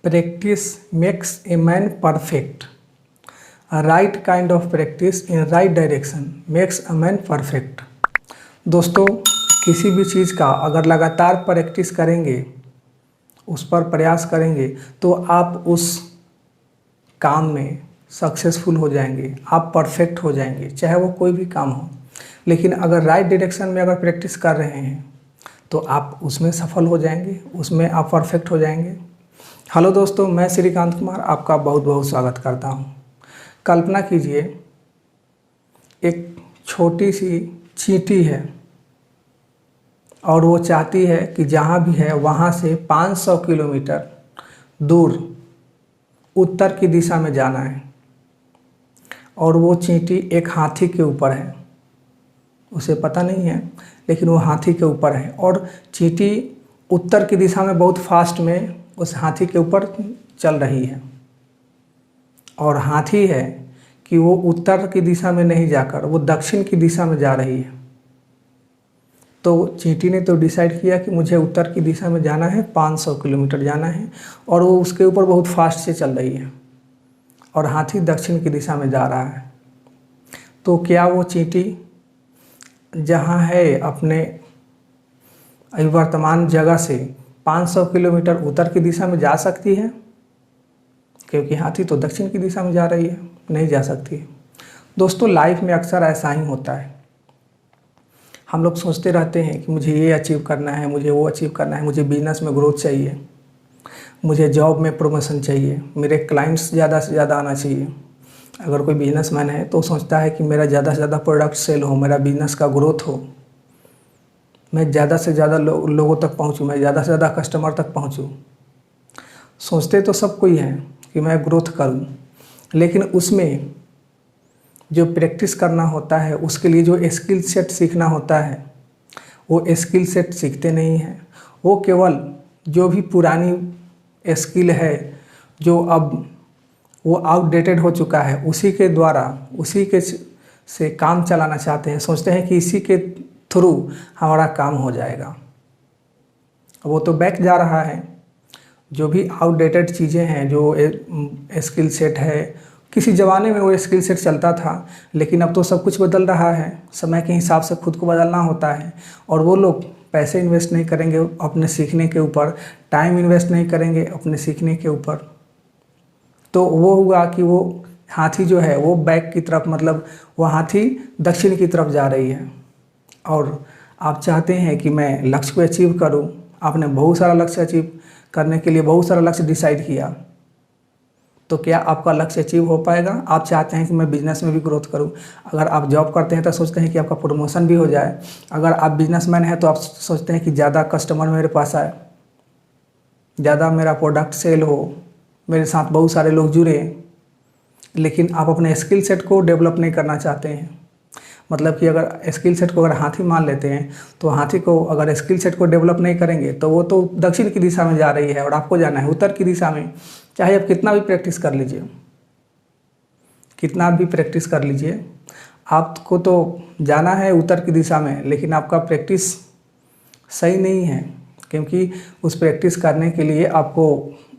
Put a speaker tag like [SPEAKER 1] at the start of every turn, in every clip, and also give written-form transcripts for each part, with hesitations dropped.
[SPEAKER 1] Practice makes a man perfect. A right kind of practice in right direction makes a man perfect. दोस्तों, किसी भी चीज़ का अगर लगातार प्रैक्टिस करेंगे, उस पर प्रयास करेंगे, तो आप उस काम में सक्सेसफुल हो जाएंगे, आप परफेक्ट हो जाएंगे, चाहे वो कोई भी काम हो। लेकिन अगर राइट डायरेक्शन में अगर प्रैक्टिस कर रहे हैं तो आप उसमें सफल हो जाएंगे, उसमें आप परफेक्ट हो जाएंगे। हेलो दोस्तों, मैं श्रीकांत कुमार आपका बहुत बहुत स्वागत करता हूं। कल्पना कीजिए, एक छोटी सी चींटी है और वो चाहती है कि जहां भी है वहां से 500 किलोमीटर दूर उत्तर की दिशा में जाना है। और वो चींटी एक हाथी के ऊपर है, उसे पता नहीं है, लेकिन वो हाथी के ऊपर है और चींटी उत्तर की दिशा में बहुत फास्ट में उस हाथी के ऊपर चल रही है। और हाथी है कि वो उत्तर की दिशा में नहीं जाकर वो दक्षिण की दिशा में जा रही है। तो चींटी ने तो डिसाइड किया कि मुझे उत्तर की दिशा में जाना है, 500 किलोमीटर जाना है, और वो उसके ऊपर बहुत फास्ट से चल रही है और हाथी दक्षिण की दिशा में जा रहा है। तो क्या वो चींटी जहाँ है अपने वर्तमान जगह से 500 किलोमीटर उत्तर की दिशा में जा सकती है? क्योंकि हाथी तो दक्षिण की दिशा में जा रही है, नहीं जा सकती है। दोस्तों, लाइफ में अक्सर ऐसा ही होता है। हम लोग सोचते रहते हैं कि मुझे ये अचीव करना है, मुझे वो अचीव करना है, मुझे बिजनेस में ग्रोथ चाहिए, मुझे जॉब में प्रमोशन चाहिए, मेरे क्लाइंट्स ज़्यादा से ज़्यादा आना चाहिए। अगर कोई बिजनेसमैन है तो सोचता है कि मेरा ज़्यादा से ज़्यादा प्रोडक्ट सेल हो, मेरा बिजनेस का ग्रोथ हो, मैं ज़्यादा से ज़्यादा लोगों तक पहुंचूं, मैं ज़्यादा से ज़्यादा कस्टमर तक पहुंचूं। सोचते तो सब कोई है कि मैं ग्रोथ करूं, लेकिन उसमें जो प्रैक्टिस करना होता है, उसके लिए जो स्किल सेट सीखना होता है, वो स्किल सेट सीखते नहीं हैं। वो केवल जो भी पुरानी स्किल है, जो अब वो आउटडेटेड हो चुका है, उसी के द्वारा उसी के से काम चलाना चाहते हैं। सोचते हैं कि इसी के थ्रू हमारा काम हो जाएगा। वो तो बैक जा रहा है। जो भी आउटडेटेड चीज़ें हैं, जो स्किल सेट है, किसी ज़माने में वो स्किल सेट चलता था, लेकिन अब तो सब कुछ बदल रहा है। समय के हिसाब से खुद को बदलना होता है। और वो लोग पैसे इन्वेस्ट नहीं करेंगे अपने सीखने के ऊपर, टाइम इन्वेस्ट नहीं करेंगे अपने सीखने के ऊपर। तो वो हुआ कि वो हाथी जो है वो बैक की तरफ, मतलब वो हाथी दक्षिण की तरफ जा रही है। और आप चाहते हैं कि मैं लक्ष्य को अचीव करूं, आपने बहुत सारा लक्ष्य अचीव करने के लिए बहुत सारा लक्ष्य डिसाइड किया, तो क्या आपका लक्ष्य अचीव हो पाएगा? आप चाहते हैं कि मैं बिजनेस में भी ग्रोथ करूं। अगर आप जॉब करते हैं तो सोचते हैं कि आपका प्रमोशन भी हो जाए। अगर आप बिजनेसमैन हैं तो आप सोचते हैं कि ज़्यादा कस्टमर मेरे पास आए, ज़्यादा मेरा प्रोडक्ट सेल हो, मेरे साथ बहुत सारे लोग जुड़े। लेकिन आप अपने स्किल सेट को डेवलप नहीं करना चाहते हैं। मतलब कि अगर स्किल सेट को अगर हाथी मान लेते हैं, तो हाथी को अगर स्किल सेट को डेवलप नहीं करेंगे तो वो तो दक्षिण की दिशा में जा रही है और आपको जाना है उत्तर की दिशा में। चाहे आप कितना भी प्रैक्टिस कर लीजिए, कितना भी प्रैक्टिस कर लीजिए, आपको तो जाना है उत्तर की दिशा में, लेकिन आपका प्रैक्टिस सही नहीं है। क्योंकि उस प्रैक्टिस करने के लिए आपको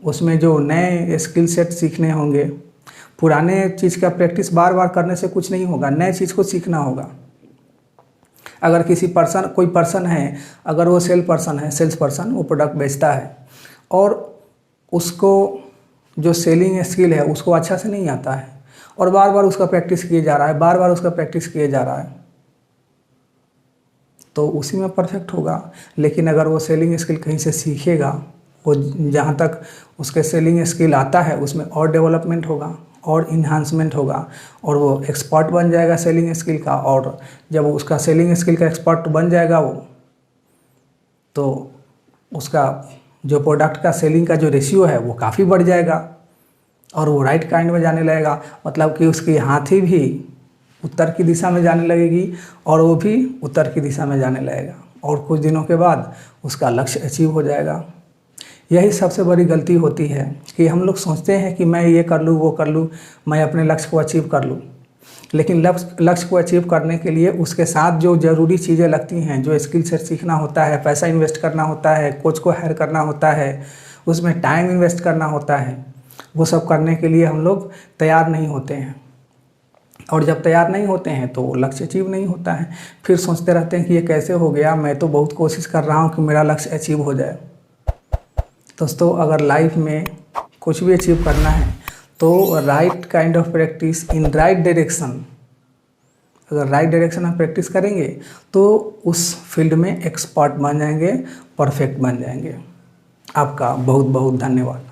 [SPEAKER 1] उसमें जो नए स्किल सेट सीखने होंगे। पुराने चीज़ का प्रैक्टिस बार बार करने से कुछ नहीं होगा, नए चीज़ को सीखना होगा। अगर कोई पर्सन है, अगर वो सेल्स पर्सन, वो प्रोडक्ट बेचता है और उसको जो सेलिंग स्किल है उसको अच्छा से नहीं आता है और बार बार उसका प्रैक्टिस किए जा रहा है, बार बार उसका प्रैक्टिस किए जा रहा है, तो उसी में परफेक्ट होगा। लेकिन अगर वो सेलिंग स्किल कहीं से सीखेगा, वो जहाँ तक उसके सेलिंग स्किल आता है उसमें और डेवलपमेंट होगा और इन्हांसमेंट होगा और वो एक्सपर्ट बन जाएगा सेलिंग स्किल का। और जब वो उसका सेलिंग स्किल का एक्सपर्ट बन जाएगा वो, तो उसका जो प्रोडक्ट का सेलिंग का जो रेशियो है वो काफ़ी बढ़ जाएगा और वो राइट काइंड में जाने लगेगा। मतलब कि उसकी हाथी भी उत्तर की दिशा में जाने लगेगी और वो भी उत्तर की दिशा में जाने लगेगा और कुछ दिनों के बाद उसका लक्ष्य अचीव हो जाएगा। यही सबसे बड़ी गलती होती है कि हम लोग सोचते हैं कि मैं ये कर लूँ, वो कर लूँ, मैं अपने लक्ष्य को अचीव कर लूँ। लेकिन लक्ष्य को अचीव करने के लिए उसके साथ जो ज़रूरी चीज़ें लगती हैं, जो स्किल सेट सीखना होता है, पैसा इन्वेस्ट करना होता है, कोच को हायर करना होता है, उसमें टाइम इन्वेस्ट करना होता है, वो सब करने के लिए हम लोग तैयार नहीं होते हैं। और जब तैयार नहीं होते हैं तो लक्ष्य अचीव नहीं होता है। फिर सोचते रहते हैं कि ये कैसे हो गया, मैं तो बहुत कोशिश कर रहा हूँ कि मेरा लक्ष्य अचीव हो जाए। दोस्तों, अगर लाइफ में कुछ भी अचीव करना है तो right kind of practice in right direction, अगर राइट डायरेक्शन में प्रैक्टिस करेंगे तो उस फील्ड में एक्सपर्ट बन जाएंगे, परफेक्ट बन जाएंगे। आपका बहुत बहुत धन्यवाद।